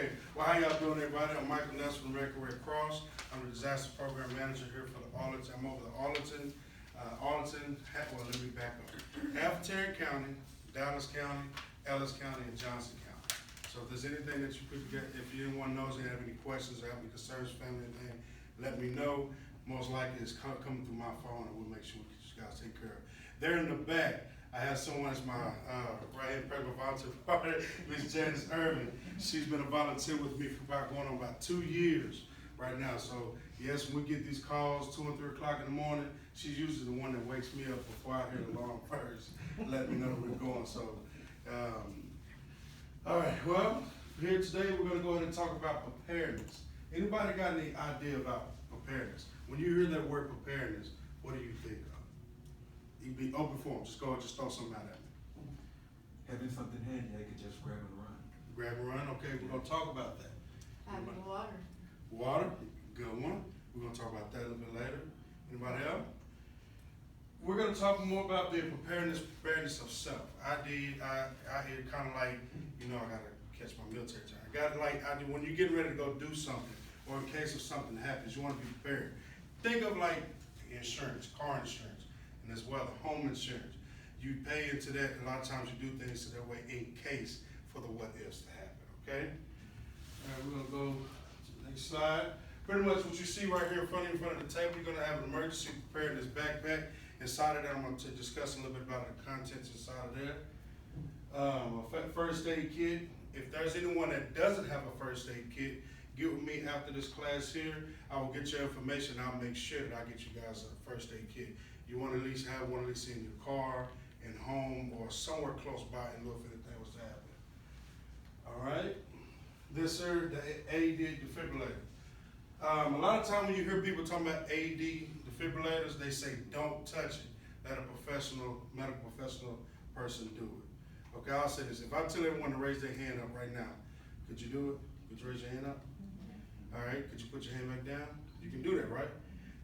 Okay, well, how y'all doing, everybody? I'm Michael Ness from the American Red Cross. I'm the disaster program manager here for the Arlington. I'm over the Arlington, well, let me back up. Harford County, Dallas County, Ellis County, and Johnson County. So if there's anything that you could get, if anyone knows and have any questions or have any concerns, family, anything, let me know. Most likely it's coming through my phone, and we'll make sure we get you guys taken care of. There in the back, I have someone as my right-hand pregnant volunteer partner, Ms. Janice Irvin. She's been a volunteer with me for about 2 years right now. So yes, when we get these calls 2 and 3 o'clock in the morning, she's usually the one that wakes me up before I hear the alarm first, let me know we're going. So, all right, well, here today we're gonna go ahead and talk about preparedness. Anybody got any idea about preparedness? When you hear that word preparedness, what do you think of? You be open for them. Just go and just throw something out at me. Having something handy, I could just grab and run. Grab and run. Okay, we're gonna talk about that. Having water. Water, good one. We're gonna talk about that a little bit later. Anybody else? We're gonna talk more about the preparedness of self. I hear kind of like, I gotta catch my military time. When you're getting ready to go do something, or in case of something happens, you wanna be prepared. Think of like insurance, car insurance, and as well the home insurance. You pay into that, a lot of times you do things so that way in case for the what ifs to happen, okay? All right, we're gonna go to the next slide. Pretty much what you see right here in front of the table, you're gonna have an emergency preparedness backpack. Inside of that, I'm going to discuss a little bit about the contents inside of there. A first aid kit. If there's anyone that doesn't have a first aid kit, get with me after this class here. I will get your information. I'll make sure that I get you guys a first aid kit. You want to at least have one at least in your car, in home, or somewhere close by in lieu if anything was to happen. All right. This sir, the AED defibrillator. A lot of time when you hear people talking about AED defibrillators, they say don't touch it. Let a medical professional person do it. Okay, I'll say this. If I tell everyone to raise their hand up right now, could you do it? Could you raise your hand up? All right, could you put your hand back down? You can do that, right?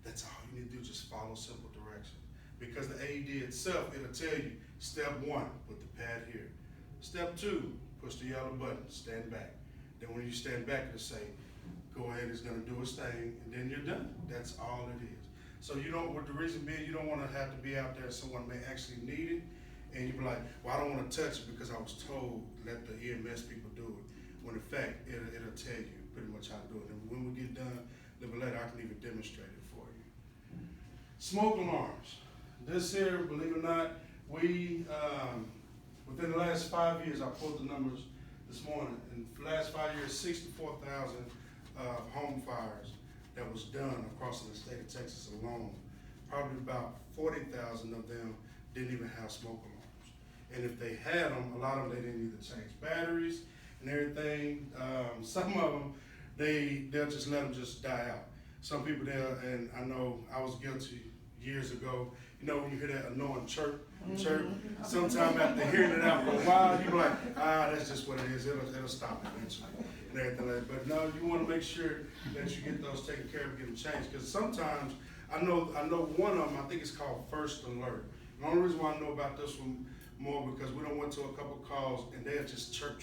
That's all you need to do, just follow simple directions. Because the AED itself, it'll tell you, step 1, put the pad here. Step 2, push the yellow button, stand back. Then when you stand back, it'll say, go ahead, it's gonna do its thing, and then you're done. That's all it is. So with the reason being, you don't wanna have to be out there, someone may actually need it, and you be like, well, I don't wanna touch it because I was told, let the EMS people do it. When in fact, it'll tell you pretty much how to do it. And when we get done, a little bit later, I can even demonstrate it for you. Smoke alarms. This here, believe it or not, we, within the last 5 years, I pulled the numbers this morning. In the last 5 years, 64,000 home fires that was done across the state of Texas alone. Probably about 40,000 of them didn't even have smoke alarms. And if they had them, a lot of them, they didn't either change batteries and everything. Some of them, they'll just let them just die out. Some people there, and I know I was guilty years ago, when you hear that annoying chirp, sometime after hearing it out for a while, you be like, that's just what it is, it'll stop eventually. And everything like that. But no, you want to make sure that you get those taken care of and get them changed. Because sometimes, I know one of them, I think it's called First Alert. And the only reason why I know about this one more because we done went to a couple calls and they'll just chirp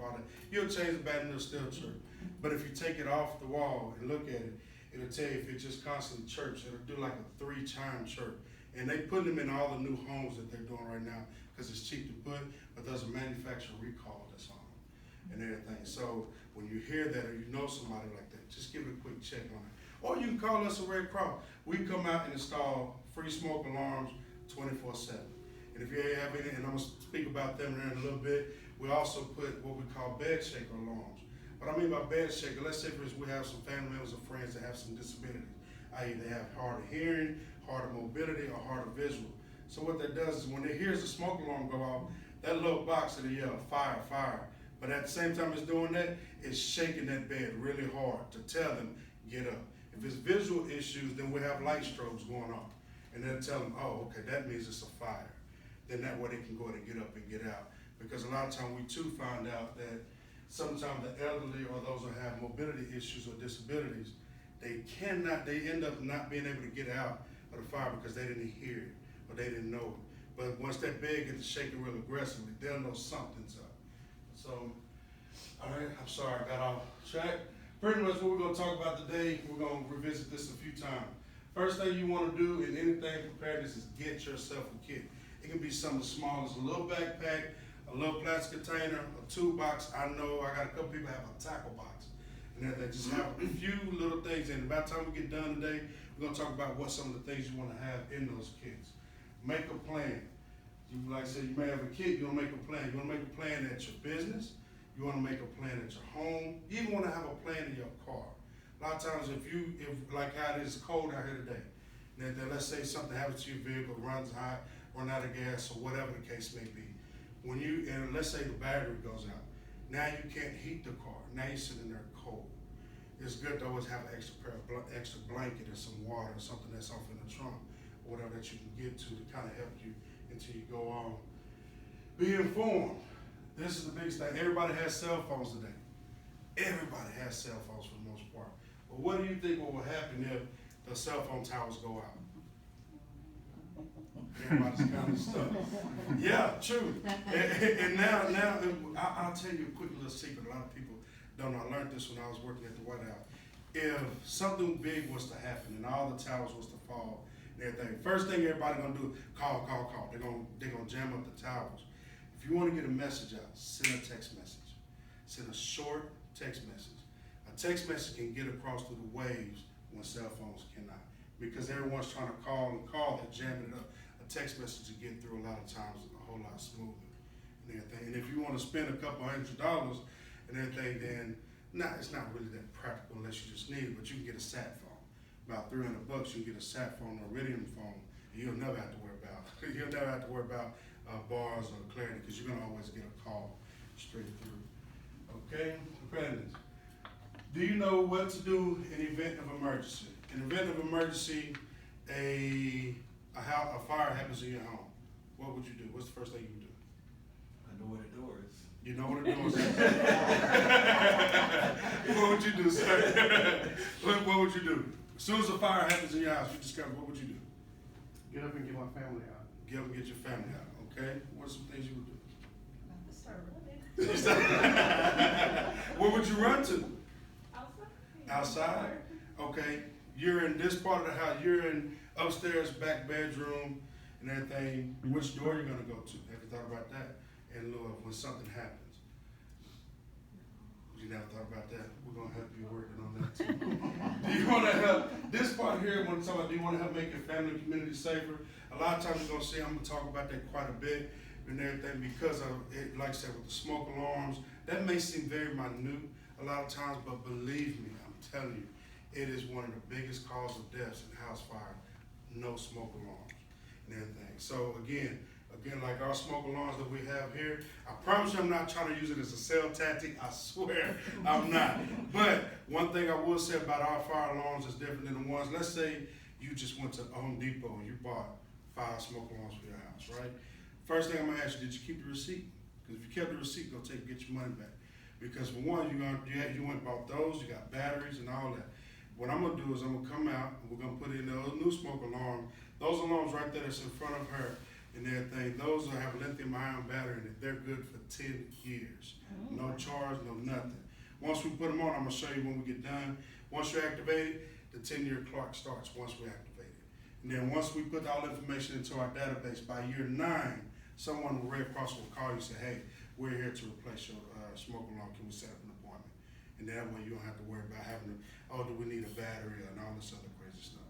all that. You'll change the battery and it'll still chirp. But if you take it off the wall and look at it, it'll tell you if it just constantly chirps. It'll do like a 3-chime chirp. And they put them in all the new homes that they're doing right now because it's cheap to put, but there's a manufacturer recall that's on them and everything. So when you hear that or you know somebody like that, just give it a quick check on it. Or you can call us a Red Cross. We come out and install free smoke alarms 24/7. And if you have any, and I'm gonna speak about them in a little bit, we also put what we call bed shaker alarms. What I mean by bed shaker, let's say for instance we have some family members or friends that have some disabilities, i.e. they have hard of hearing, hard of mobility, or hard of visual. So what that does is when they hear the smoke alarm go off, that little box will yell, fire, fire. But at the same time it's doing that, it's shaking that bed really hard to tell them, get up. If it's visual issues, then we have light strobes going on. And they'll tell them, oh, okay, that means it's a fire. Then that way they can go ahead and get up and get out. Because a lot of times we too find out that sometimes the elderly or those who have mobility issues or disabilities, they end up not being able to get out of the fire because they didn't hear it or they didn't know it. But once that bed gets shaking real aggressively, they'll know something's up. So All right, I'm sorry, I got off track. Pretty much what we're gonna talk about today, we're gonna revisit this a few times. First thing you wanna do in anything preparedness is get yourself a kit. It can be something as small as a little backpack, a little plastic container, a toolbox. I know I got a couple people have a tackle box. And then they just have a few little things in it. By the time we get done today, we're gonna talk about what some of the things you wanna have in those kits. Make a plan. You, like I said, you may have a kit, you wanna make a plan. You wanna make a plan at your business. You wanna make a plan at your home. You even wanna have a plan in your car. A lot of times if like how it is cold out here today, then let's say something happens to your vehicle, runs hot, run out of gas, or whatever the case may be. And let's say the battery goes out. Now you can't heat the car. Now you're sitting there cold. It's good to always have an extra blanket or some water or something that's off in the trunk, or whatever that you can get to kind of help you until you go on. Be informed. This is the biggest thing. Everybody has cell phones today. Everybody has cell phones for the most part. But what do you think will happen if the cell phone towers go out? Everybody's kind of stuck. Yeah, true. And now I'll tell you a quick little secret. A lot of people don't know. I learned this when I was working at the White House. If something big was to happen and all the towers was to fall and everything, first thing everybody gonna do, call. They're gonna jam up the towers. If you want to get a message out, send a text message. Send a short text message. A text message can get across through the waves when cell phones cannot. Because everyone's trying to call, they're jamming it up. A text message to get through a lot of times a whole lot smoother and everything. And if you want to spend a couple $100 and everything, then it's not really that practical unless you just need it, but you can get a sat phone. About $300 you can get a sat phone or Iridium phone, and you'll never have to worry about bars or clarity, because you're gonna always get a call straight through. Okay, preparedness. Do you know what to do in event of emergency? In event of emergency, a fire happens in your home. What would you do? What's the first thing you would do? I know where the door is. You know what it is. What would you do, sir? What would you do? As soon as a fire happens in your house, you discover, what would you do? Get up and get my family out. Get up and get your family out, okay? What are some things you would do? Start running. Where would you run to? Outside. Outside? Okay. You're in this part of the house. You're in upstairs, back bedroom, and everything. Which door are you gonna go to? Have you thought about that? And Lord, when something happens. You never thought about that? We're gonna help you working on that too. Do you wanna help? This part here, when talking about, do you wanna help make your family and community safer? A lot of times you're gonna see, I'm gonna talk about that quite a bit and everything, because of it, like I said, with the smoke alarms, that may seem very minute a lot of times, but believe me, I'm telling you, it is one of the biggest causes of deaths in house fire, no smoke alarms and everything. So again, like our smoke alarms that we have here, I promise you I'm not trying to use it as a sales tactic, I swear I'm not. But one thing I will say about our fire alarms is different than the ones, let's say you just went to Home Depot and you bought 5 smoke alarms for your house, right? First thing I'm gonna ask you, did you keep the receipt? Because if you kept the receipt, go get your money back. Because for one, you went and bought those, you got batteries and all that. What I'm gonna do is I'm gonna come out and we're gonna put in those new smoke alarm. Those alarms right there that's in front of her and everything, those have lithium ion battery in it. They're good for 10 years. No charge, no nothing. Once we put them on, I'm gonna show you when we get done. Once you activate it, the 10-year clock starts once we activate it. And then once we put all the information into our database, by year 9, someone with Red Cross will call you and say, hey, we're here to replace your smoke alarm. Can we set up an appointment? And that way you don't have to worry about having to, do we need a battery and all this other crazy stuff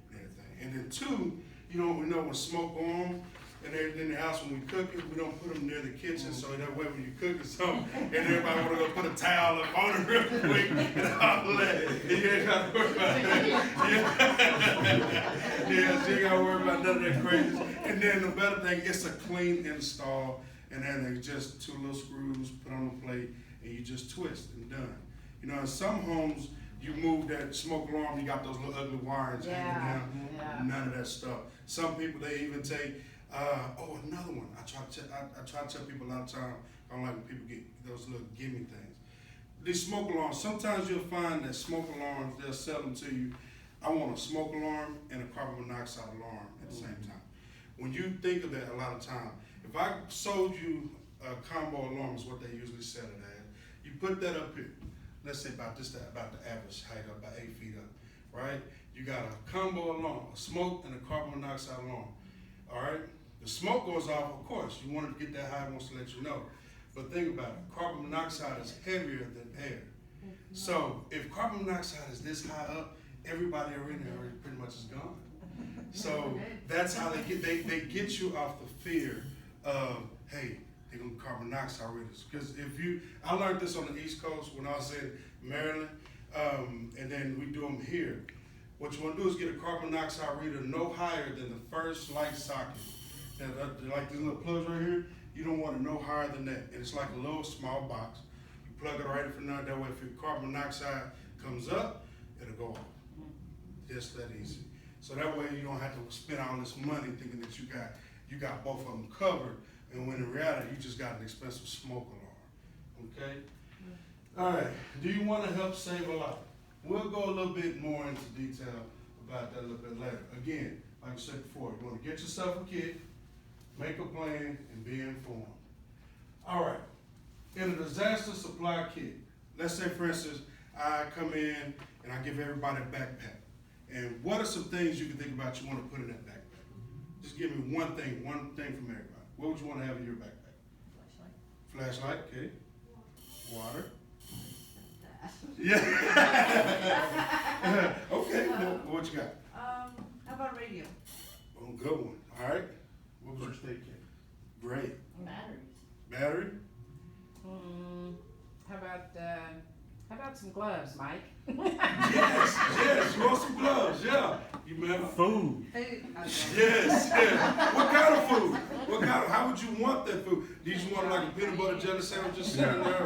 and everything. And then 2, we know when smoke on and everything in the house, when we cook it, we don't put them near the kitchen, so that way when you cook or something, and everybody wanna go put a towel up on it real quick and all that, and you ain't gotta worry about that. Yeah, so you ain't gotta worry about none of that crazy. And then the better thing, it's a clean install, and then there's just 2 little screws put on the plate, and you just twist and done. In some homes, you move that smoke alarm, you got those little ugly wires hanging down. Yeah. None of that stuff. Some people, they even take, another one. I try to tell people a lot of time, I don't like when people get those little gimme things. These smoke alarms, sometimes you'll find that smoke alarms, they'll sell them to you. I want a smoke alarm and a carbon monoxide alarm at the same time. When you think of that a lot of time, if I sold you a combo alarm is what they usually sell it as, you You put that up here. Let's say about about the average height, about 8 feet up, right? You got a combo alarm, a smoke and a carbon monoxide alarm, all right? The smoke goes off, of course. You want to get that high, it wants to let you know. But think about it, carbon monoxide is heavier than air. So if carbon monoxide is this high up, everybody in there already pretty much is gone. So that's how they get you off the fear of, hey, they're gonna carbon monoxide readers. Because I learned this on the East Coast when I was in Maryland, and then we do them here. What you wanna do is get a carbon monoxide reader no higher than the first light socket. Like these little plugs right here, you don't want it no higher than that. And it's like a little small box. You plug it right in from there, that way if your carbon monoxide comes up, it'll go off. Just that easy. So that way you don't have to spend all this money thinking that you got both of them covered, and when in reality you just got an expensive smoke alarm. Okay? All right. Do you want to help save a life? We'll go a little bit more into detail about that a little bit later. Again, like I said before, you want to get yourself a kit, make a plan, and be informed. All right. In a disaster supply kit, let's say for instance, I come in and I give everybody a backpack. And what are some things you can think about you want to put in that backpack? Just give me one thing from everybody. What would you want to have in your backpack? Flashlight, okay. Water. Yeah. Okay, what you got? How about radio? Oh, good one. All right. What was First aid kit. Great. Batteries. Battery? How about some gloves, Mike? Yes, you want some gloves, yeah. You remember? Food. Yes. What kind of food? How would you want that food? Do you just want like a peanut butter jelly sandwich just sitting there?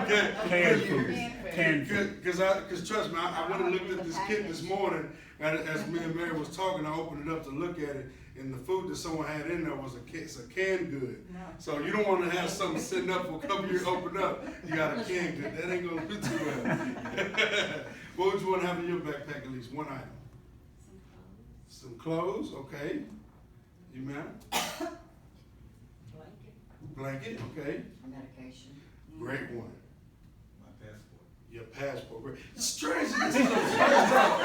Okay. Canned food. Canned food. Because trust me, I went and looked at this kit this morning, and as me and Mary was talking, I opened it up to look at it, and the food that someone had in there was a canned good. So you don't want to have something sitting up for a couple years open up. You got a canned good. That ain't gonna do too well. What would you want to have in your backpack at least? One item. Some clothes, okay. You ma'am? Blanket, okay. Medication. Great one. My passport. Your passport. Great. Strange, this is the first time.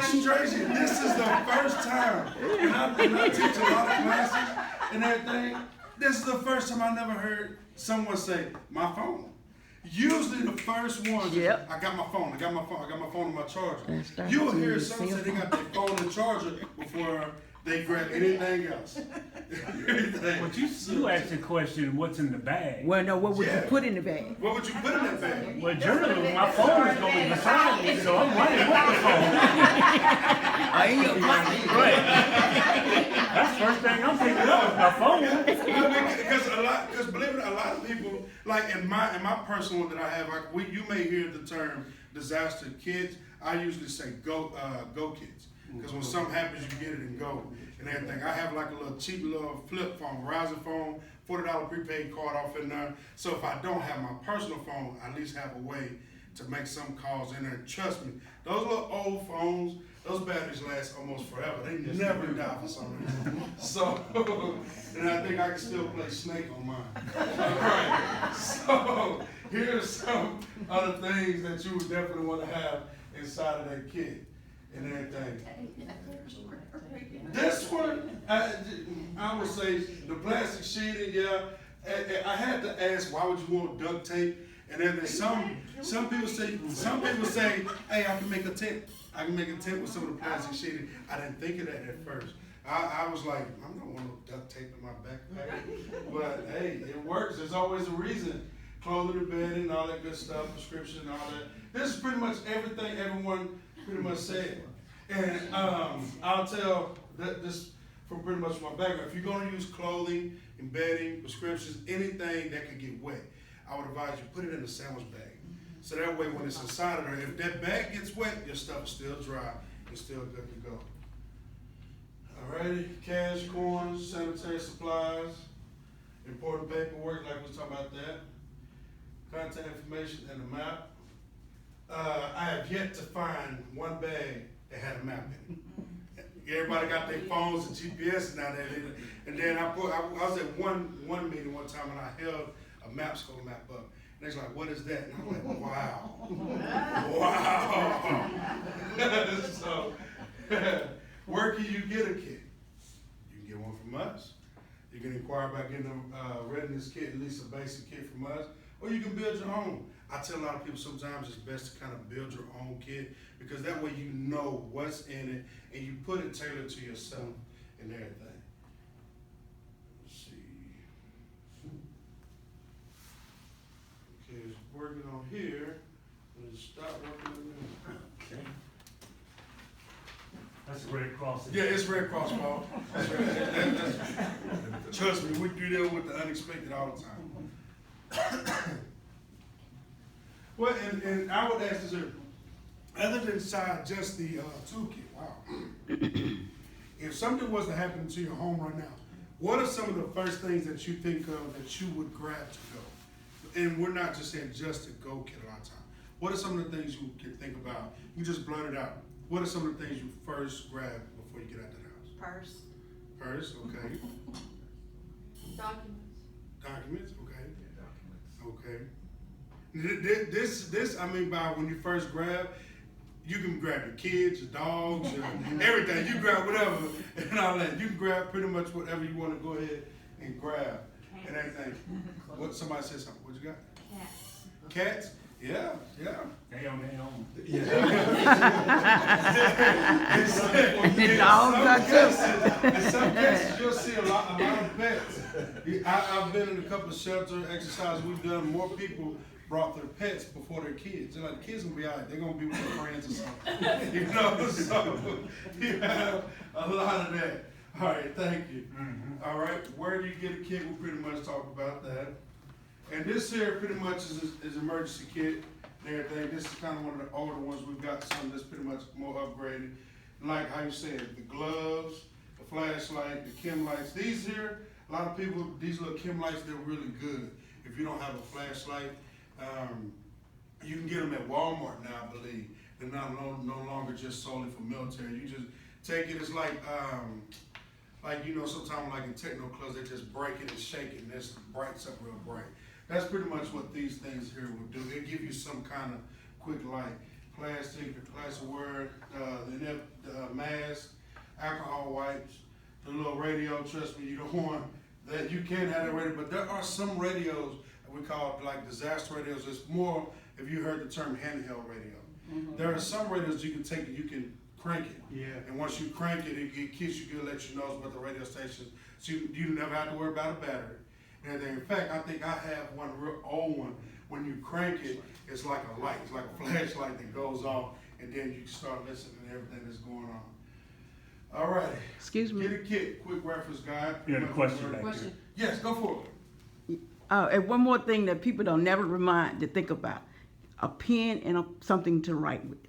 Strange, this is the first time. And I teach a lot of classes and everything. This is the first time I never heard someone say, my phone. Usually the first one, Yep. I got my phone on my charger. That starts You'll to hear use someone say cell they got their phone and charger before they grab anything else. Everything. But you asked the question, what's in the bag? Well, no, what would Yeah. you put in the bag? What would you put in that bag? Well, generally, my phone is going beside me, so I'm running with the phone. In your pocket. Right. That's the first thing I'm picking up is my phone. Because believe it or not, a lot of people, like in my personal one that I have, you may hear the term disaster kids. I usually say go kids. Because when something happens, you get it and go and everything. I have like a little cheap little flip phone, Verizon phone, $40 prepaid card off in there. So if I don't have my personal phone, I at least have a way to make some calls in there. And trust me, those little old phones, those batteries last almost forever. They never die for some reason. So, and I think I can still play Snake on mine. All right. So here's some other things that you would definitely want to have inside of that kit and everything. This one, I would say the plastic sheeting, yeah. I had to ask, why would you want duct tape? And then there's some people say, hey, I can make a tent. I can make a tent with some of the plastic sheeting. I didn't think of that at first. I was like, I'm not wanting no duct tape in my backpack. But hey, it works. There's always a reason. Clothing and bedding, all that good stuff, prescription, all that. This is pretty much everything everyone pretty much said. And I'll tell this from pretty much my background. If you're going to use clothing and bedding, prescriptions, anything that could get wet, I would advise you put it in a sandwich bag. So that way when it's inside of there, if that bag gets wet, your stuff is still dry and still good to go. Alrighty, cash, coins, sanitary supplies, important paperwork, like we was talking about that, contact information and a map. I have yet to find one bag that had a map in it. Everybody got their phones and GPS now there. And then I was at one meeting one time and I held a map's gonna map up. And they're like, what is that? And I'm like, wow. Wow. So, where can you get a kit? You can get one from us. You can inquire about getting a readiness kit, at least a basic kit from us, or you can build your own. I tell a lot of people sometimes it's best to kind of build your own kit because that way you know what's in it and you put it tailored to yourself and everything. Let's see. Okay, it's working on here. Let's stop working on there. Okay. That's a Red Cross. Yeah, it's Red Cross, Paul. That's right. Trust me, we deal with the unexpected all the time. Well, and I would ask this here, other than just the toolkit, wow. If something was to happen to your home right now, what are some of the first things that you think of that you would grab to go? And we're not just saying just to go kit a lot of time. What are some of the things you can think about? You just blurt it out. What are some of the things you first grab before you get out of the house? Purse, Purse, okay. documents. Documents, okay. Yeah, documents. Okay. This, I mean, by when you first grab, you can grab your kids, your dogs, your everything. You grab whatever and all that. You can grab pretty much whatever you want to go ahead and grab and everything. What, somebody said something. What you got? Cats. Cats? Yeah, yeah. Damn, man. In some cases, you'll see a lot of pets. I've been in a couple of shelter exercises we've done. More people brought their pets before their kids. They're like, the kids gonna be all right. They're gonna be with their friends or something. You know, so you have a lot of that. All right, thank you. Mm-hmm. All right, where do you get a kit? We pretty much talked about that. And this here pretty much is emergency kit and everything. This is kind of one of the older ones. We've got some that's pretty much more upgraded. Like how you said, the gloves, the flashlight, the chem lights. These here, a lot of people, these little chem lights, they're really good. If you don't have a flashlight, you can get them at Walmart now, I believe. They're no longer just solely for military. You just take it, it's like you know, sometimes like in techno clubs, they just break it and shake it and this brights up real bright. That's pretty much what these things here will do. They give you some kind of quick light. Plastic, the glass of word, the mask, alcohol wipes, the little radio. Trust me, you don't want that. You can have that radio, but there are some radios that we call like disaster radios. It's more, if you heard the term handheld radio. Mm-hmm. There are some radios you can take and you can crank it. Yeah. And once you crank it, it kicks you good, let you know about the radio station. So you never have to worry about a battery. And in fact, I think I have one real old one. When you crank it, it's like a light. It's like a flashlight that goes off, and then you start listening to everything that's going on. All right. Excuse me. Get a kit, quick reference guide. You had a question back Question. there. Yes, go for it. And one more thing that people don't never remind to think about: a pen and something to write with.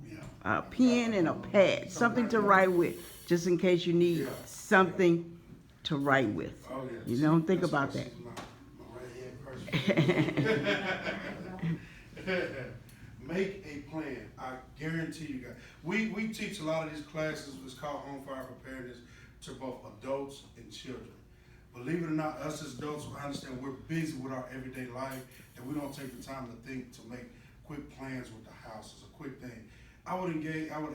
Yeah. A pen and a pad, something to write with, just in case you need Yeah. something to write with. Oh, yeah. You don't think That's about why that. she's my right-hand person. Make a plan. I guarantee you guys. We teach a lot of these classes. It's called Home Fire Preparedness to both adults and children. Believe it or not, us as adults, I understand we're busy with our everyday life and we don't take the time to think to make quick plans with the house. It's a quick thing. I would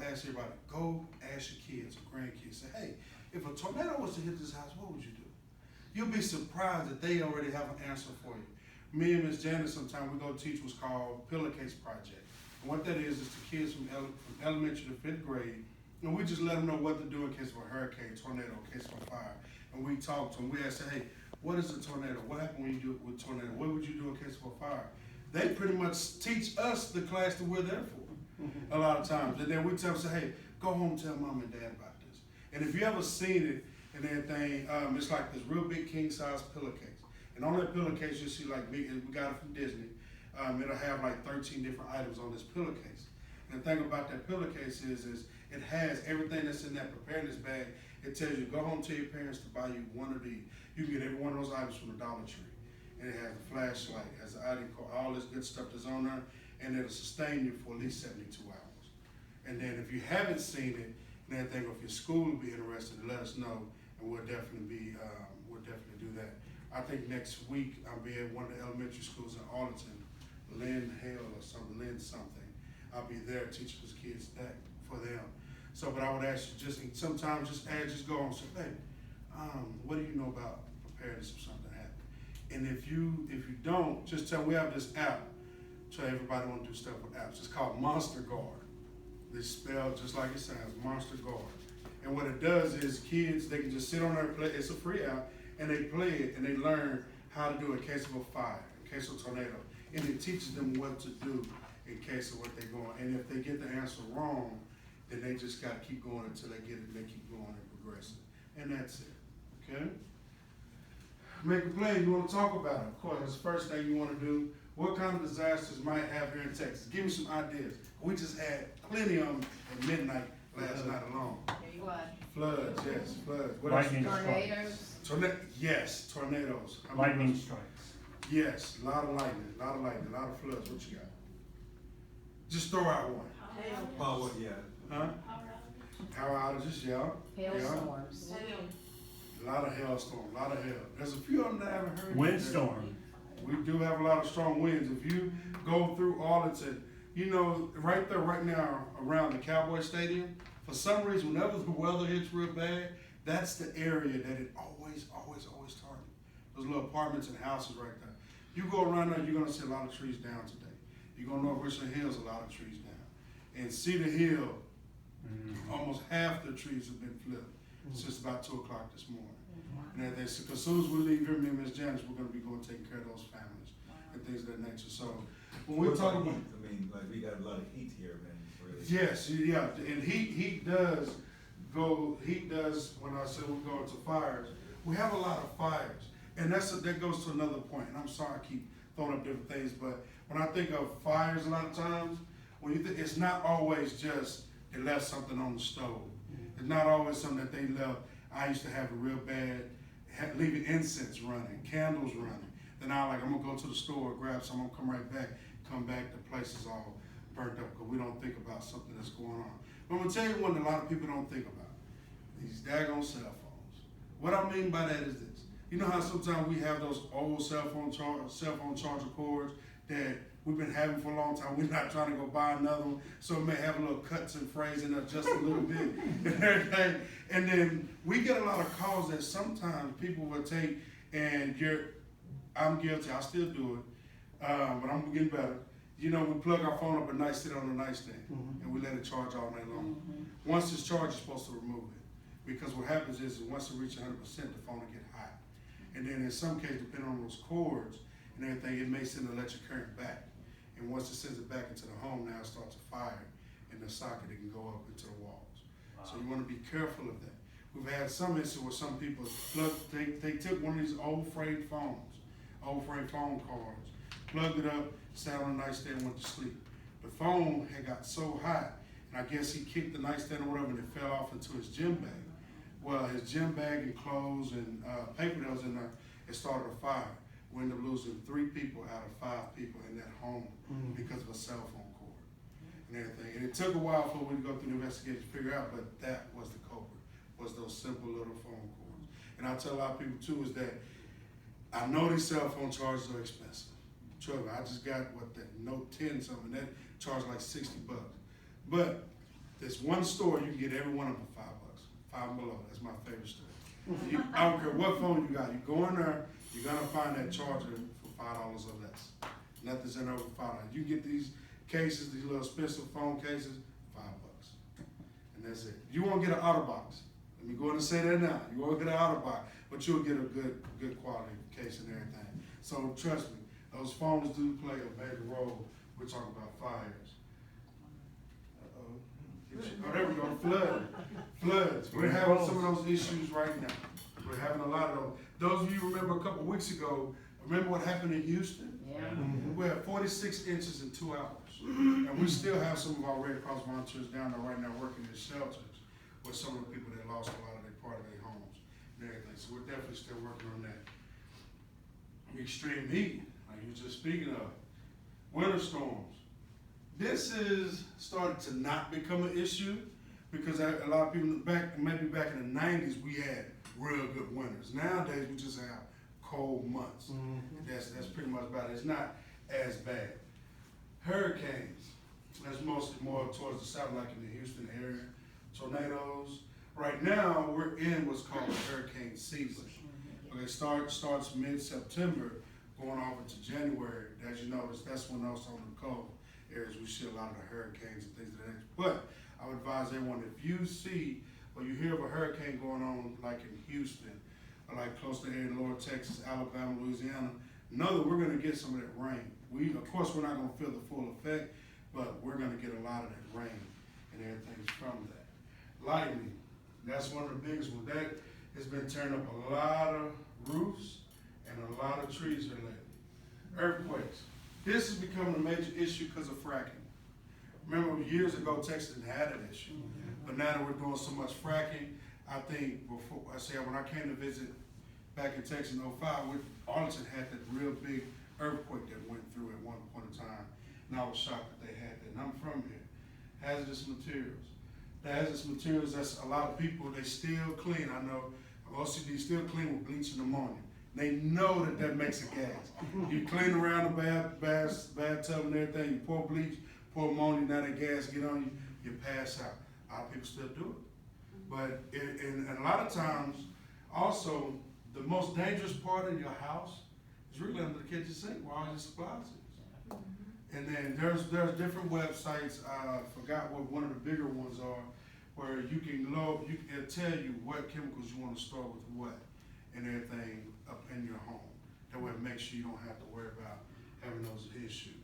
ask everybody, go ask your kids or grandkids, say, hey, if a tornado was to hit this house, what would you do? You'll be surprised that they already have an answer for you. Me and Miss Janet, sometimes we go teach what's called Pillowcase Project. And what that is the kids from elementary to 5th grade, and we just let them know what to do in case of a hurricane, tornado, in case of a fire. And we talk to them. We ask, hey, what is a tornado? What happened when you do it with a tornado? What would you do in case of a fire? They pretty much teach us the class that we're there for a lot of times. And then we tell them, say, hey, go home and tell mom and dad about this. And if you ever seen it and everything, it's like this real big king-size pillowcase. And on that pillowcase, you'll see like big, we got it from Disney. It'll have like 13 different items on this pillowcase. And the thing about that pillowcase is it has everything that's in that preparedness bag. It tells you, go home to your parents to buy you one of these. You can get every one of those items from the Dollar Tree. And it has a flashlight, it has an ID code, all this good stuff that's on there, and it'll sustain you for at least 72 hours. And then if you haven't seen it, and everything, if your school would be interested, let us know, and we'll definitely do that. I think next week I'll be at one of the elementary schools in Arlington, Lynn Hale or something, Lynn something. I'll be there teaching those kids that for them. So, but I would ask you just, sometimes just go on and say, hey, what do you know about preparedness if something happens? And if you don't, just tell, we have this app. Tell everybody want to do stuff with apps. It's called Monster Guard. It's spelled just like it sounds, Monster Guard. And what it does is kids, they can just sit on there and play. It's a free app, and they play it and they learn how to do it in case of a fire, in case of a tornado. And it teaches them what to do in case of what they're going. And if they get the answer wrong, then they just gotta keep going until they get it, and they keep going and progressing. And that's it, okay? Make a plan, you wanna talk about it, of course, that's the first thing you wanna do. What kind of disasters might have here in Texas? Give me some ideas. We just had plenty of them at midnight last night alone. Floods, yes, floods. What else? Lightning Tornadoes. Yes, tornadoes. I mean, Lightning strikes. yes, a lot of lightning, a lot of floods. What you got? Just throw out one. Power, yeah. Huh? Power outages, yeah. Hailstorms. A lot of hailstorm, a lot of hail. There's a few of them that I haven't heard. Windstorm. We do have a lot of strong winds. If you go through Arlington, you know, right there, right now, around the Cowboy Stadium, for some reason, whenever the weather hits real bad, that's the area that it always targets. Those little apartments and houses right there. You go around there, you're gonna see a lot of trees down today. You go North Richland Hills, a lot of trees down. And Cedar Hill, almost half the trees have been flipped since about 2 o'clock this morning. And cause as soon as we leave here, me and Ms. Janice, we're gonna be going taking care of those families and things of that nature. So when we What talk about about, heat? I mean, like, we got a lot of heat here, man, really. yes, yeah, and heat does, when I say we go into fires, we have a lot of fires. And that goes to another point, and I'm sorry I keep throwing up different things, but when I think of fires a lot of times, when you think, it's not always just they left something on the stove. It's not always something that they left. I used to have it real bad, leaving incense running, candles running. Then I'm gonna go to the store, grab some, I'm gonna come right back, the place is all burnt up, because we don't think about something that's going on. But I'm gonna tell you one that a lot of people don't think about, these daggone cell phones. What I mean by that is this. You know how sometimes we have those old cell phone charger cords that we've been having for a long time. We're not trying to go buy another one, so it may have a little cuts and frays in there just a little bit and everything. And then we get a lot of calls that sometimes people will take, and I'm guilty, I still do it, but I'm getting better. You know, we plug our phone up at night, sit on the nightstand, and we let it charge all night long. Once it's charged, you're supposed to remove it. Because what happens is once it reaches 100%, the phone will get hot. And then in some cases, depending on those cords and everything, it may send electric current back. And once it sends it back into the home, now it starts a fire in the socket, it can go up into the walls. So you wanna be careful of that. We've had some instances where some people they took one of these old frame phone cards, plugged it up, sat on the nightstand, went to sleep. The phone had got so hot, and I guess he kicked the nightstand or whatever, and it fell off into his gym bag. Well, his gym bag and clothes and paper that was in there, it started a fire. We ended up losing 3 people out of 5 people in that home because of a cell phone cord and everything. And it took a while for we to go through the investigation to figure out, but that was the culprit, was those simple little phone cords. And I tell a lot of people too is that I know these cell phone chargers are expensive. Trust me, I just got that Note 10 something, that charged like $60. But there's one store you can get every one of them for $5. $5 below. That's my favorite store. I don't care what phone you got. You go in there, you're gonna find that charger for $5 or less. Nothing's in over $5. You get these cases, these little expensive phone cases, $5. And that's it. You won't get an OtterBox. Let me go ahead and say that now. You won't get an OtterBox, but you'll get a good quality case and everything. So trust me, those phones do play a major role. We're talking about fires. Oh, there we go, floods. We're having some of those issues right now. We're having a lot of those. Those of you remember a couple weeks ago, remember what happened in Houston? Yeah. We had 46 inches in 2 hours. And we still have some of our Red Cross volunteers down there right now working in shelters with some of the people that lost a lot of their part of their homes and everything. So we're definitely still working on that. Extreme heat, like you were just speaking of. Winter storms. This is starting to not become an issue because a lot of people maybe back in the 90s, we had real good winters. Nowadays, we just have cold months. Mhm. That's pretty much about it. It's not as bad. Hurricanes, that's mostly more towards the south, like in the Houston area. Tornadoes. Right now, we're in what's called the hurricane season. Okay, starts mid-September, going off into January. As you notice, that's when also on the cold areas we see a lot of the hurricanes and things of that nature. But I would advise everyone, if you see or you hear of a hurricane going on like in Houston, or like close to here in Lower Texas, Alabama, Louisiana, know that we're gonna get some of that rain. Of course, we're not gonna feel the full effect, but we're gonna get a lot of that rain and everything from that. Lightning, that's one of the biggest ones. That has been tearing up a lot of roofs and a lot of trees here lately. Earthquakes. This is becoming a major issue because of fracking. Remember years ago, Texas didn't have that issue. But now that we're doing so much fracking, I think before, when I came to visit back in Texas in 05, Arlington had that real big earthquake that went through at one point in time. And I was shocked that they had that. And I'm from here. Hazardous materials. The hazardous materials, that's a lot of people, they still clean. I know OCD still clean with bleach and ammonia. They know that makes a gas. You clean around the bathtub and everything, you pour bleach, pour ammonia, now that gas get on you, you pass out. A lot of people still do it. But and a lot of times, also, the most dangerous part of your house is really under the kitchen sink where all your supplies is. And then there's different websites, I forgot what one of the bigger ones are, where you can load, it'll tell you what chemicals you want to store with what and everything up in your home. That way it makes sure you don't have to worry about having those issues.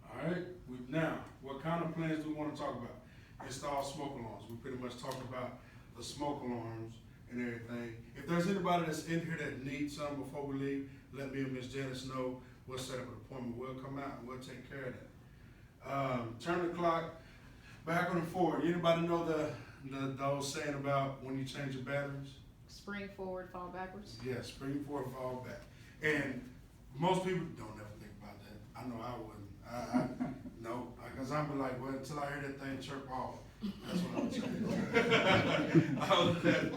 All right, now, what kind of plans do we want to talk about? Install smoke alarms. We pretty much talked about the smoke alarms and everything. If there's anybody that's in here that needs some before we leave, let me and Ms. Janice know. We'll set up an appointment. We'll come out and we'll take care of that. Turn the clock back on and forward. Anybody know the old saying about when you change your batteries? Spring forward, fall backwards. Yeah, spring forward, fall back. And most people don't ever think about that. I know I wouldn't. No, because I'm like, well, until I hear that thing chirp off, that's what I'm saying. I was that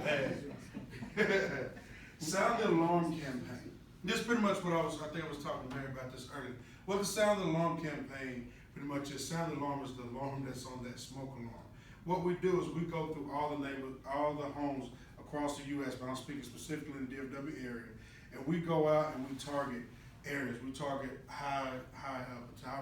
bad. Sound the alarm campaign. This is pretty much what I think I was talking to Mary about this earlier. Well, the sound the alarm campaign pretty much is sound the alarm is the alarm that's on that smoke alarm. What we do is we go through all the homes across the U.S., but I'm speaking specifically in the DFW area, and we go out and we target areas. We target high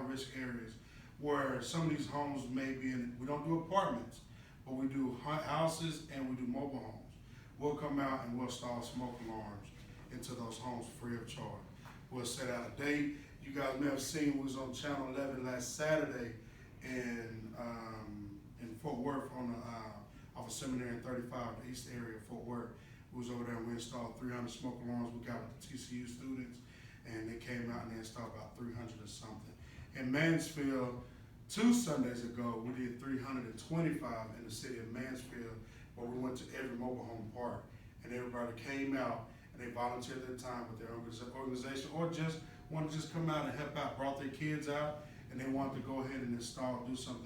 risk areas where some of these homes may be in. We don't do apartments, but we do houses and we do mobile homes. We'll come out and we'll install smoke alarms into those homes free of charge. We'll set out a date. You guys may have seen we was on Channel 11 last Saturday in Fort Worth on off of Seminary in 35, the east area of Fort Worth. We was over there and we installed 300 smoke alarms. We got with the TCU students, and they came out and they installed about 300 or something. In Mansfield, 2 Sundays ago, we did 325 in the city of Mansfield, where we went to every mobile home park, and everybody came out and they volunteered their time with their organization, or just wanted to just come out and help out, brought their kids out, and they wanted to go ahead and install, do some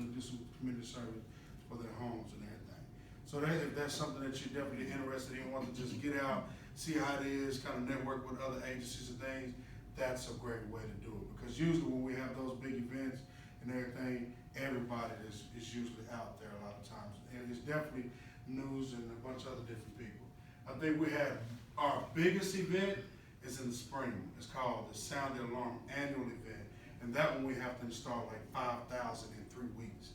community service for their homes and everything. So if that's something that you're definitely interested in, want to just get out, see how it is, kind of network with other agencies and things, that's a great way to do it. Because usually when we have those big events and everything, everybody is usually out there a lot of times. And it's definitely news and a bunch of other different people. I think we have our biggest event is in the spring. It's called the Sound the Alarm annual event. And that one we have to install like 5,000 in 3 weeks.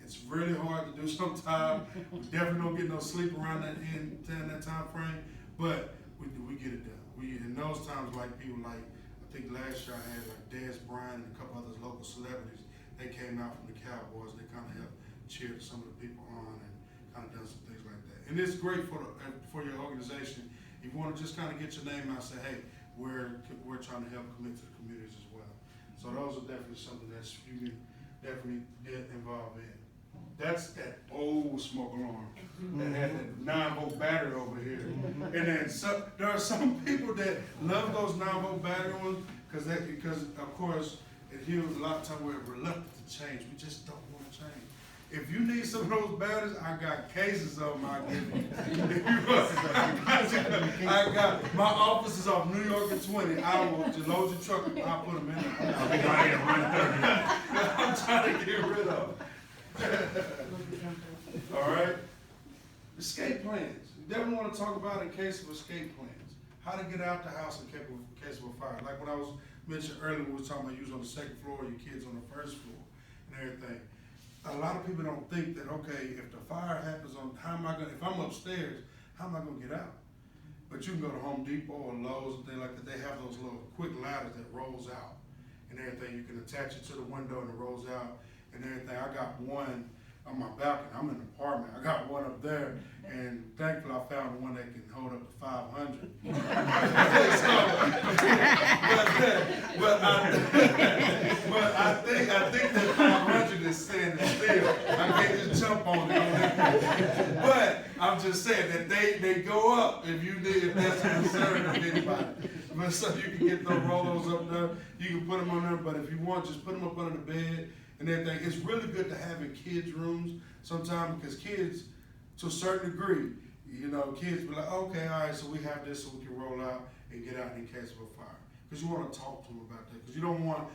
It's really hard to do sometimes. We definitely don't get no sleep around that time frame, but we get it done. In those times, like people like, I think last year I had like Dez Bryant and a couple other local celebrities. They came out from the Cowboys. They kind of helped cheer some of the people on and kind of done some things like that. And it's great for your organization. If you want to just kind of get your name out, say, hey, we're trying to help commit to the communities as well. So those are definitely something that you can definitely get involved in. That's that old smoke alarm that had that 9-volt battery over here. And then there are some people that love those 9-volt battery ones because of course, it heals a lot of time we're reluctant to change. We just don't want to change. if you need some of those batteries, I got cases of them. I'll give you. I got, my office is off New York and 20. I will just load your truck and I'll put them in there. I'll be right here at 1:30. I'm trying to get rid of them. All right? Escape plans. You definitely want to talk about in case of escape plans. How to get out the house in case of a fire. Like when I was mentioned earlier, we were talking about you was on the second floor, your kids on the first floor and everything. A lot of people don't think that, okay, if the fire happens if I'm upstairs, how am I gonna get out? But you can go to Home Depot or Lowe's and things like that. They have those little quick ladders that rolls out and everything. You can attach it to the window and it rolls out and everything. I got one on my balcony. I'm in an apartment. I got one up there, and thankfully I found one that can hold up to 500. But I think that 500 is standing still. I can't just jump on it. But I'm just saying that they go up if that's a concern of anybody. But so you can get those rollers up there. You can put them on there. But if you want, just put them up under the bed. And everything. It's really good to have in kids' rooms sometimes because kids, to a certain degree, kids be like, okay, all right, so we have this so we can roll out and get out in case of a fire. Because you want to talk to them about that. Because you don't want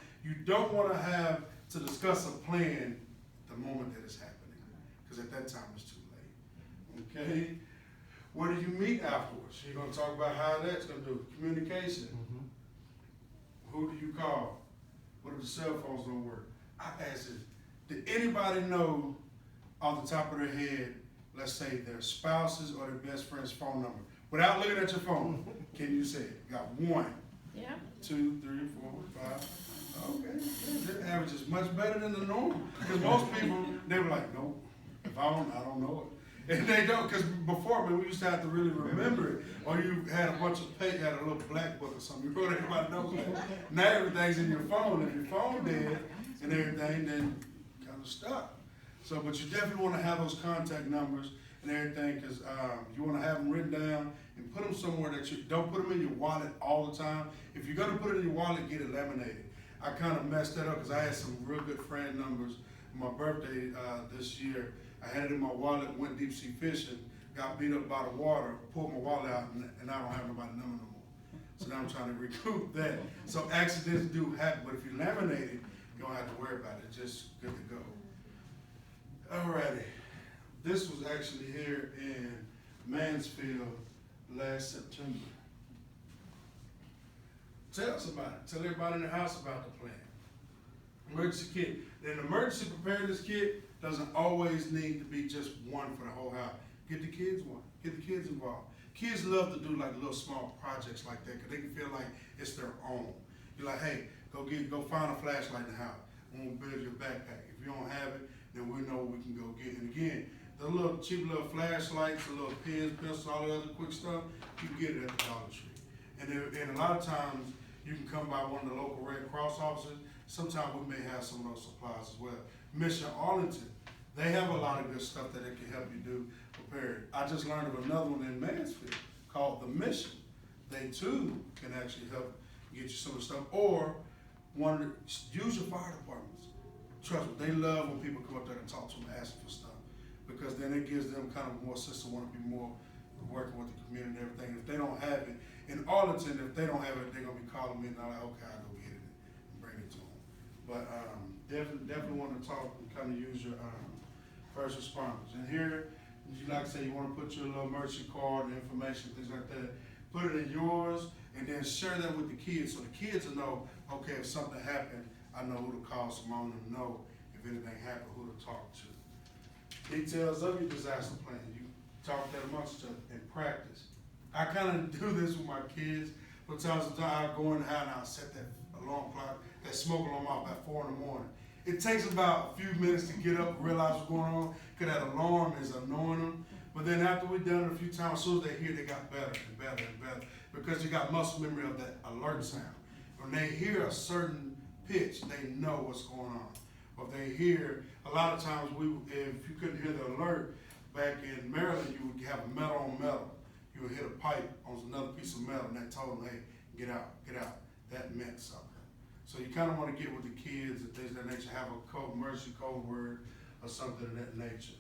to have to discuss a plan the moment that it's happening. Because at that time it's too late. Okay? Where do you meet afterwards? You're going to talk about how that's going to do. Communication. Who do you call? What if the cell phones don't work? I ask this, did anybody know off the top of their head, let's say their spouse's or their best friend's phone number? Without looking at your phone, can you say it? Got 1, Yeah. 2, 3, 4, 5. Okay, their average is much better than the normal. Because most people, they were like, nope, if I don't know it. And they don't, because before, we used to have to really remember it. Or you had a bunch of paper, had a little black book or something. You wrote everybody knows that. Now everything's in your phone. If your phone dead and everything, then kind of stuck. So, but you definitely want to have those contact numbers and everything, because you want to have them written down and put them somewhere that you don't put them in your wallet all the time. If you're going to put it in your wallet, get it laminated. I kind of messed that up because I had some real good friend numbers. My birthday this year, I had it in my wallet, went deep sea fishing, got beat up by the water, pulled my wallet out, and I don't have nobody's number no more. So now I'm trying to recoup that. So accidents do happen, but if you laminate it, you don't have to worry about it. It's just good to go. Alrighty. This was actually here in Mansfield last September. Tell us about it. Tell everybody in the house about the plan. Emergency kit. An emergency preparedness kit doesn't always need to be just one for the whole house. Get the kids one. Get the kids involved. Kids love to do like little small projects like that because they can feel like it's their own. You're like, hey, go find a flashlight in the house. I'm gonna build your backpack. If you don't have it, then we know what we can go get. And again, the little cheap little flashlights, the little pens, pencils, all the other quick stuff, you can get it at the Dollar Tree. And a lot of times you can come by one of the local Red Cross offices. Sometimes we may have some of those supplies as well. Mission Arlington, they have a lot of good stuff that it can help you do prepared. I just learned of another one in Mansfield called The Mission. They too can actually help get you some of the stuff. Or use your fire departments. Trust me, they love when people come up there and talk to them and ask them for stuff. Because then it gives them kind of more sense to want to be more working with the community and everything. If they don't have it, in Arlington, if they don't have it, they're gonna be calling me and I'm like, okay, I'll go get it and bring it to them. But definitely want to talk and kind of use your first responders. And here, like I say, you want to put your little emergency card and information, things like that. Put it in yours, and then share that with the kids, so the kids will know, okay, if something happened, I know who to call, so I want them to know if anything happened, who to talk to. Details of your disaster plan. You talk that amongst each other and practice. I kind of do this with my kids. Sometimes I go in the house and I'll set that alarm clock, that smoke alarm off at 4 in the morning. It takes about a few minutes to get up and realize what's going on, because that alarm is annoying them. But then after we've done it a few times, as soon as they hear, they got better and better and better, because you got muscle memory of that alert sound. When they hear a certain pitch, they know what's going on. Or if they hear, a lot of times, if you couldn't hear the alert, back in Maryland, you would have metal on metal. You would hit a pipe on another piece of metal, and that told them, hey, get out, get out. That meant something. So you kind of want to get with the kids and things of that nature, have a emergency code word, or something of that nature.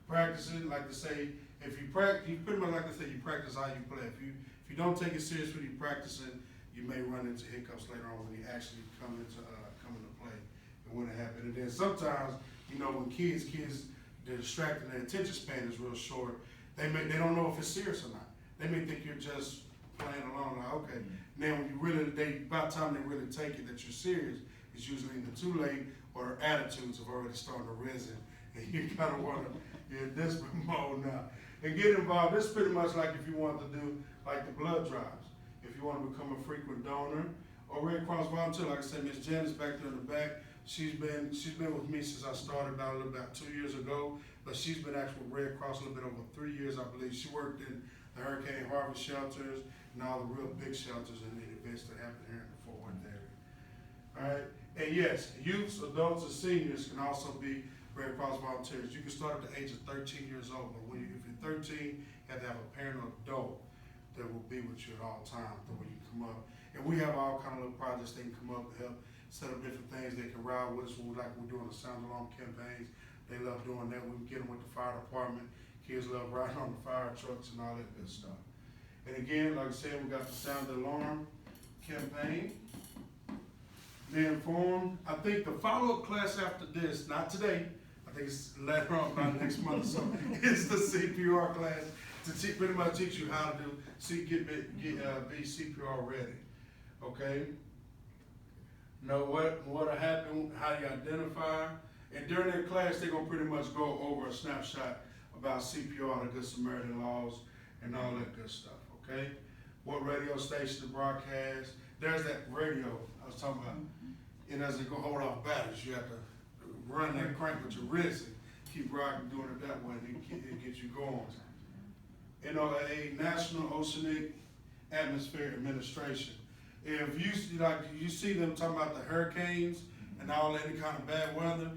Practicing, like to say, if you practice, you pretty much like to say you practice how you play. If you don't take it serious when you're practicing, you may run into hiccups later on when you actually come into play and when it happens. And then sometimes, you know, when kids, they're distracted, their attention span is real short. They don't know if it's serious or not. They may think you're just playing along, like, okay. Now when you really, by the time they really take it that you're serious, it's usually either too late or their attitudes have already started to risen, and you kind of want to, you're in desperate mode now. And get involved, this is pretty much like if you want to do like the blood drives. If you want to become a frequent donor or Red Cross volunteer, like I said, Miss Janice back there in the back, she's been with me since I started about 2 years ago, but she's been actually with Red Cross a little bit over 3 years, I believe. She worked in the Hurricane Harvey shelters and all the real big shelters and the events that happen here in the Fort Worth area. All right, and yes, youths, adults, and seniors can also be Red Cross volunteers. You can start at the age of 13 years old, but if you're 13, you have to have a parent or adult that will be with you at all times, the way you come up. And we have all kind of little projects they can come up and help set up different things. They can ride with us when we're doing the Sound Alarm campaigns. They love doing that. We can get them with the fire department. Kids love riding on the fire trucks and all that good stuff. And again, like I said, we got the Sound Alarm campaign. Being formed. I think the follow-up class after this, not today, I think it's later on, about next month or so, is the CPR class to pretty much teach you how to be CPR ready. Okay? Know what'll happen, how you identify, and during that class they're gonna pretty much go over a snapshot about CPR, the Good Samaritan laws, and all that good stuff. Okay? What radio station to broadcast? There's that radio I was talking about. It doesn't go hold off batteries. You have to run that crank with your wrist and keep rocking, doing it that way, and it gets you going. NOAA, National Oceanic Atmosphere Administration. If you see them talking about the hurricanes and all that kind of bad weather,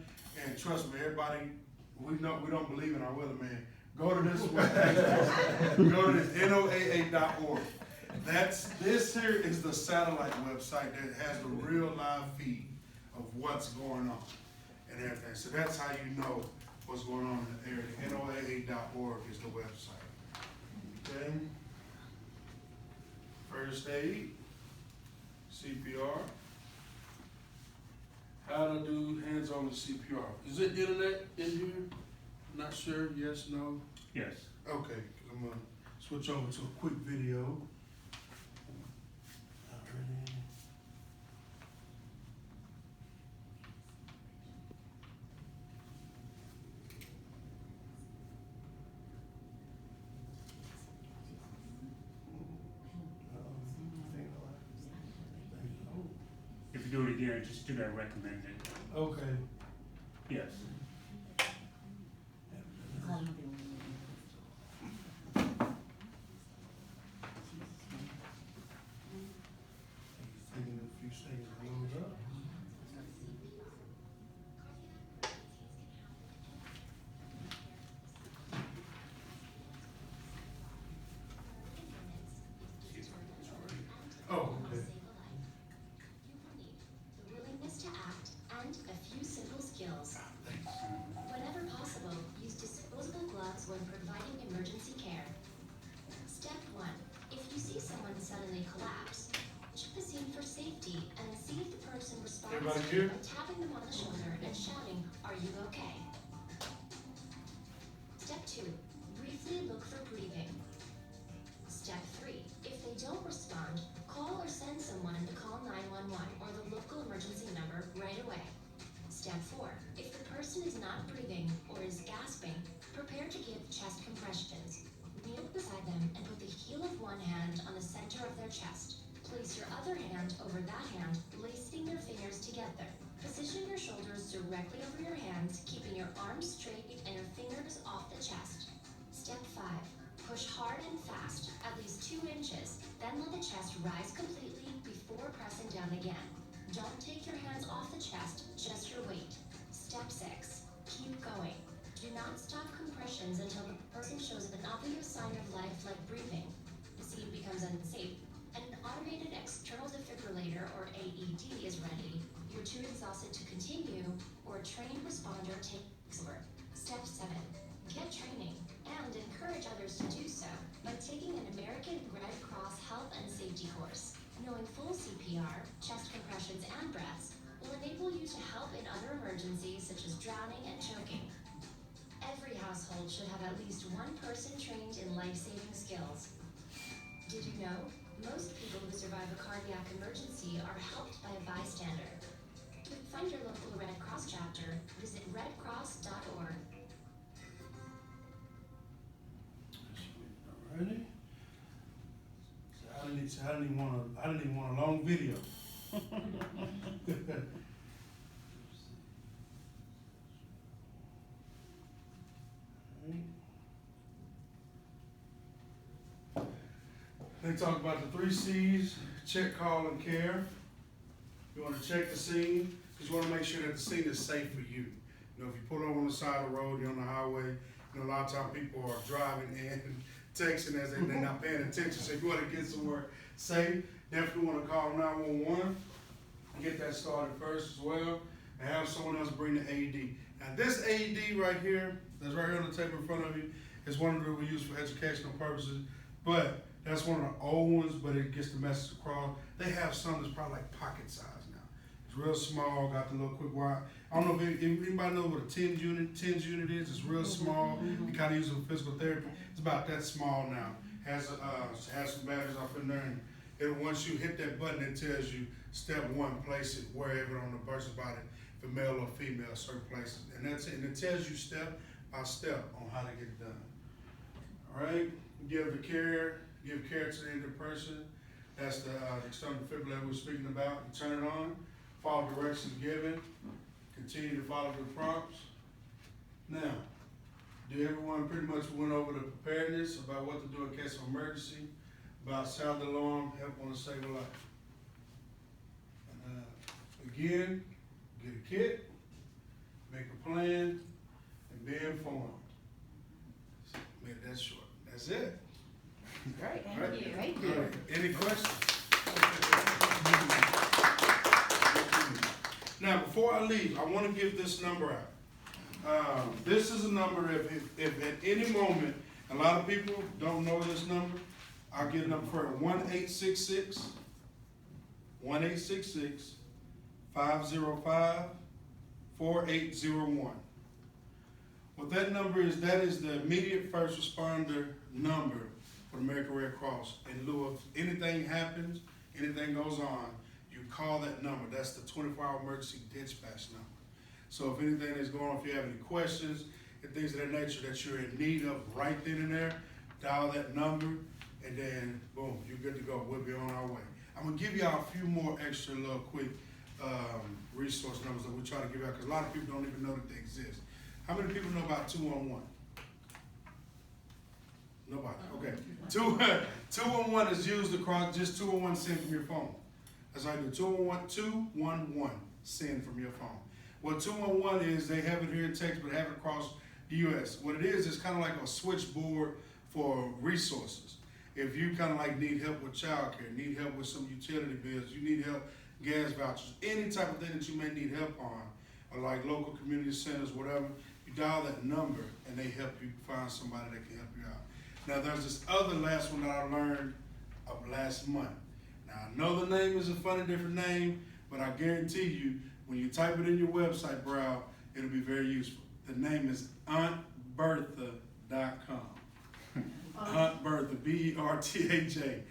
and trust me, everybody, we don't believe in our weatherman. Go to this website. Go to this NOAA.org. This here is the satellite website that has the real live feed of what's going on and everything. So that's how you know what's going on in the area. NOAA.org is the website. Okay. First aid, CPR. How to do hands-on CPR. Is it internet in here? Not sure. Yes, no. Yes. Okay, I'm gonna switch over to a quick video. If you do it again, just do that recommended. Okay. Yes. Taking a few seconds to load up. Oh, okay. The willingness to act and a few simple skills. Whenever possible, use disposable gloves when providing emergency care. Step 1. If you see someone suddenly collapse, check the scene for safety and see if the person responds Everybody here? by tapping them on the shoulder and shouting, "Are you okay?" Step 2. Briefly look for breathing. Step 3. If they don't respond, call or send someone to call 911 or the local emergency number right away. Step 4. If the person is not breathing or is gasping, prepare to give chest compressions. Kneel beside them and put the heel of one hand on the center of their chest. Place your other hand over that hand, lacing your fingers together. Position your shoulders directly over your hands, keeping your arms straight and your fingers off the chest. Step 5. Push hard and fast, at least 2 inches, then let the chest rise completely before pressing down again. Don't take your hands off the chest, just your weight. Step 6. Keep going. Do not stop compressions until the person shows an obvious sign of life like breathing. The scene becomes unsafe, and an automated external defibrillator or AED is ready. You're too exhausted to continue, or a trained responder takes over. Step 7. Get training and encourage others to do so by taking an American Red Cross health and safety course. Knowing full CPR, chest compressions, and breaths will enable you to help in other emergencies such as drowning and choking. Every household should have at least one person trained in life-saving skills. Did you know? Most people who survive a cardiac emergency are helped by a bystander. To find your local Red Cross chapter, visit redcross.org. Alrighty. So I didn't even want a long video. They talk about the 3 C's: check, call, and care. You want to check the scene because you want to make sure that the scene is safe for you. You know, if you pull over on the side of the road, you're on the highway, you know, a lot of times people are driving and texting as they're not paying attention. So if you want to get somewhere safe, definitely want to call 911, get that started first as well, and have someone else bring the AED. Now this AED right here, that's right here on the table in front of you, is one that we use for educational purposes, but that's one of the old ones, but it gets the message across. They have some that's probably like pocket size now. It's real small, got the little quick wire. I don't know if anybody knows what a TENS unit is. It's real small. You kind of use it for physical therapy. It's about that small now. Has some batteries off in there, and once you hit that button, it tells you step 1, place it wherever on the person's body, for male or female, certain places, and that's it. And it tells you step by step on how to get it done. All right, give care to the injured person. That's the external defibrillator we're speaking about. You turn it on, follow directions given, continue to follow the prompts. Now, everyone pretty much went over the preparedness about what to do in case of emergency, about sound the alarm, help on to save a life. Again, get a kit, make a plan, and be informed. So, made that short. That's it. Great, All right. thank All you. right. Any questions? Now, before I leave, I want to give this number out. This is a number, if at any moment, a lot of people don't know this number, I'll get a number for it, 1-866-505-4801. What that number is, that is the immediate first responder number for the American Red Cross. In lieu of anything happens, anything goes on, you call that number. That's the 24-hour emergency dispatch number. So if anything is going on, if you have any questions and things of that nature that you're in need of right then and there, dial that number, and then boom, you're good to go. We'll be on our way. I'm gonna give y'all a few more extra little quick resource numbers that we try to give out, because a lot of people don't even know that they exist. How many people know about 211? Nobody, okay. 211 is used across, just 211 send from your phone. That's how you do 211 send from your phone. What 211 is, they have it here in Texas, but have it across the U.S. What it is, it's kind of like a switchboard for resources. If you kind of like need help with childcare, need help with some utility bills, you need help, gas vouchers, any type of thing that you may need help on, or like local community centers, whatever, you dial that number and they help you find somebody that can help you out. Now there's this other last one that I learned of last month. Now I know the name is a funny different name, but I guarantee you, when you type it in your website browser, it'll be very useful. The name is AuntBertha.com. Aunt Bertha, B-E-R-T-H-A,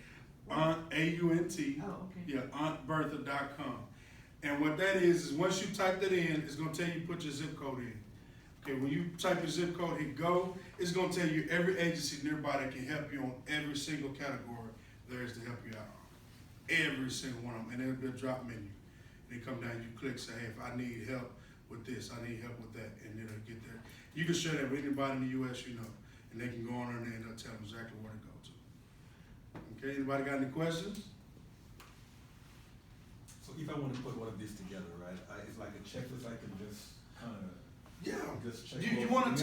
Aunt, A-U-N-T, yeah, AuntBertha.com. And what that is once you type that in, it's gonna tell you to put your zip code in. Okay, when you type your zip code, hit go, it's gonna tell you every agency nearby that can help you on every single category there is to help you out on. Every single one of them, and it'll be a drop menu. And you come down, you click, say, hey, if I need help with this, I need help with that, and it'll get there. You can share that with anybody in the U.S. you know. And they can go on there and they'll tell them exactly where to go to. Okay, anybody got any questions? So if I want to put one of these together, right, it's like a checklist I can just kind of just check. You want to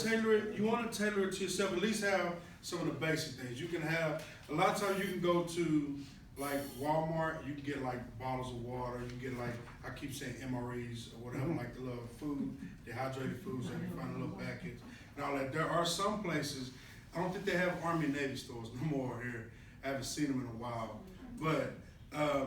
tailor it. You want to tailor it to yourself. At least have some of the basic things. You can have a lot of times you can go to like Walmart, you can get like bottles of water, you can get like, I keep saying MREs or whatever, like the little food, dehydrated foods that you find in little packets and all that. There are some places, I don't think they have Army and Navy stores no more here. I haven't seen them in a while, but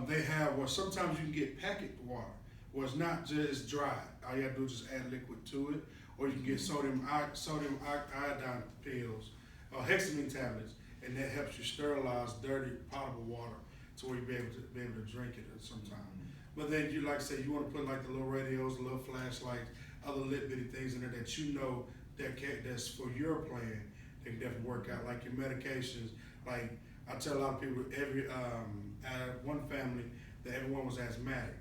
they have where sometimes you can get packet water, where it's not just dry. All you gotta do is just add liquid to it, or you can get sodium iodine pills, or hexamine tablets, and that helps you sterilize dirty potable water to where you be able to drink it at some time. But then you, like I said, you want to put like the little radios, the little flashlights, other little bitty things in there that you know that's for your plan. They can definitely work out, like your medications. Like I tell a lot of people, I had one family that everyone was asthmatic,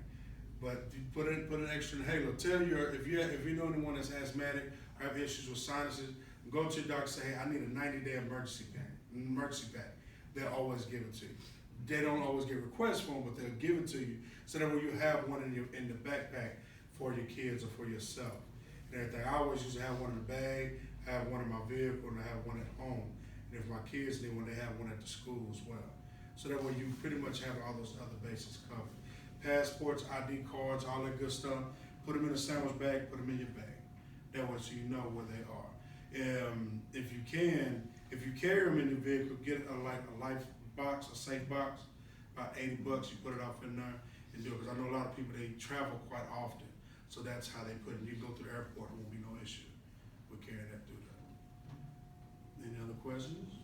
but you put an extra inhaler. If you know anyone that's asthmatic or have issues with sinuses, go to your doctor and say, hey, I need a 90-day emergency pack. They'll always give it to you. They don't always get requests for them, but they'll give it to you. So that way you have one in the backpack for your kids or for yourself and everything. I always used to have one in the bag, have one in my vehicle, and I have one at home. And if my kids need one, they have one at the school as well. So that way you pretty much have all those other bases covered. Passports, ID cards, all that good stuff. Put them in a sandwich bag, put them in your bag. That way so you know where they are. If you carry them in your vehicle, get a life box, a safe box, about $80. You put it off in there and do it. Because I know a lot of people, they travel quite often. So that's how they put it. You go through the airport, there won't be no issue with carrying that through there. Any other questions?